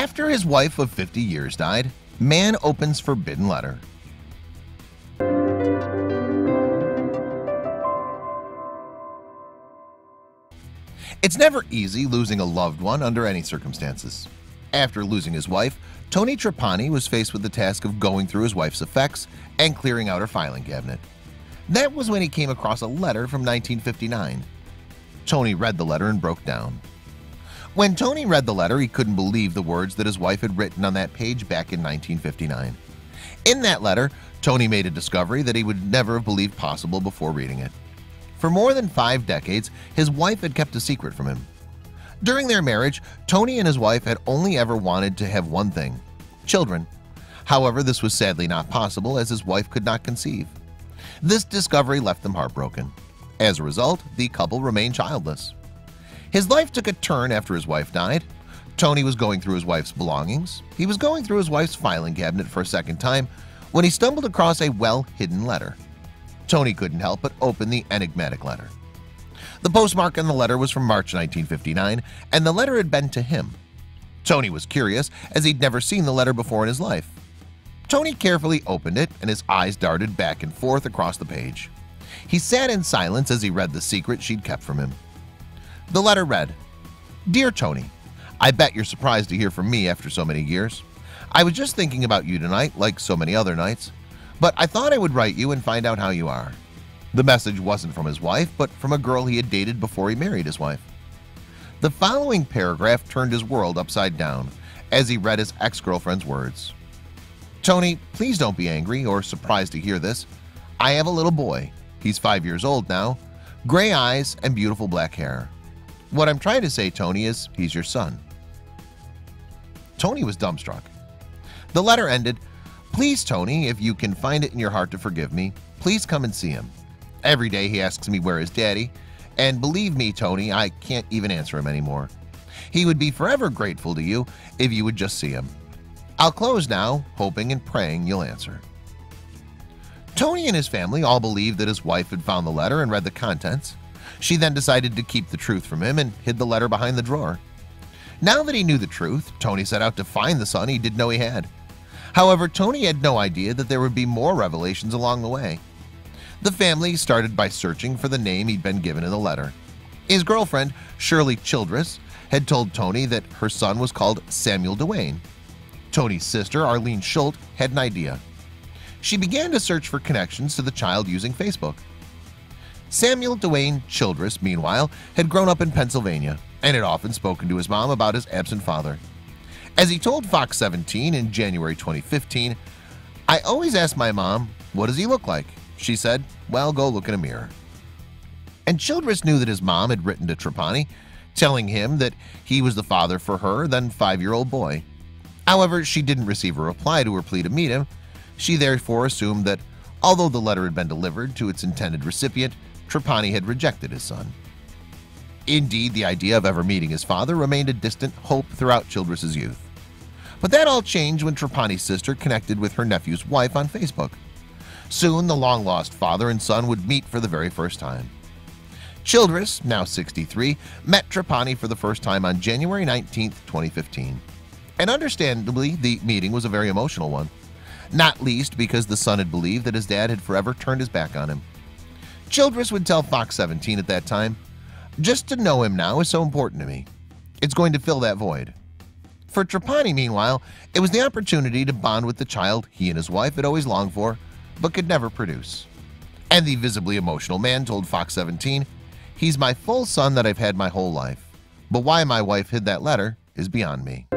After his wife of 50 years died, man opens forbidden letter. It's never easy losing a loved one under any circumstances. After losing his wife, Tony Trapani was faced with the task of going through his wife's effects and clearing out her filing cabinet. That was when he came across a letter from 1959. Tony read the letter and broke down. When Tony read the letter, he couldn't believe the words that his wife had written on that page back in 1959. In that letter, Tony made a discovery that he would never have believed possible before reading it. For more than 5 decades, his wife had kept a secret from him. During their marriage, Tony and his wife had only ever wanted to have one thing: children. However, this was sadly not possible, as his wife could not conceive. This discovery left them heartbroken. As a result, the couple remained childless. His life took a turn after his wife died. Tony was going through his wife's belongings. He was going through his wife's filing cabinet for a second time when he stumbled across a well-hidden letter. Tony couldn't help but open the enigmatic letter. The postmark on the letter was from March 1959, and the letter had been to him. Tony was curious, as he'd never seen the letter before in his life. Tony carefully opened it, and his eyes darted back and forth across the page. He sat in silence as he read the secret she'd kept from him. The letter read, "Dear Tony, I bet you're surprised to hear from me after so many years. I was just thinking about you tonight, like so many other nights, but I thought I would write you and find out how you are." The message wasn't from his wife, but from a girl he had dated before he married his wife. The following paragraph turned his world upside down as he read his ex-girlfriend's words. "Tony, please don't be angry or surprised to hear this. I have a little boy. He's 5 years old now, gray eyes and beautiful black hair. What I'm trying to say, Tony, is he's your son." Tony was dumbstruck. The letter ended, "Please, Tony, if you can find it in your heart to forgive me, please come and see him. Every day he asks me where is Daddy, and believe me, Tony, I can't even answer him anymore. He would be forever grateful to you if you would just see him. I'll close now, hoping and praying you'll answer." Tony and his family all believed that his wife had found the letter and read the contents. She then decided to keep the truth from him and hid the letter behind the drawer. Now that he knew the truth, Tony set out to find the son he didn't know he had. However, Tony had no idea that there would be more revelations along the way. The family started by searching for the name he'd been given in the letter. His girlfriend, Shirley Childress, had told Tony that her son was called Samuel Dwayne. Tony's sister, Arlene Schultz, had an idea. She began to search for connections to the child using Facebook. Samuel Dwayne Childress, meanwhile, had grown up in Pennsylvania and had often spoken to his mom about his absent father. As he told Fox 17 in January 2015, "I always ask my mom, what does he look like? She said, well, go look in a mirror." And Childress knew that his mom had written to Trapani, telling him that he was the father for her then 5-year-old boy. However, she didn't receive a reply to her plea to meet him. She therefore assumed that, although the letter had been delivered to its intended recipient, Trapani had rejected his son. Indeed, the idea of ever meeting his father remained a distant hope throughout Childress's youth. But that all changed when Trapani's sister connected with her nephew's wife on Facebook. Soon, the long-lost father and son would meet for the very first time. Childress, now 63, met Trapani for the first time on January 19, 2015. And understandably, the meeting was a very emotional one, not least because the son had believed that his dad had forever turned his back on him. Childress would tell Fox 17 at that time, "Just to know him now is so important to me. It's going to fill that void." For Trapani, meanwhile, it was the opportunity to bond with the child he and his wife had always longed for, but could never produce. And the visibly emotional man told Fox 17, "He's my full son that I've had my whole life, but why my wife hid that letter is beyond me."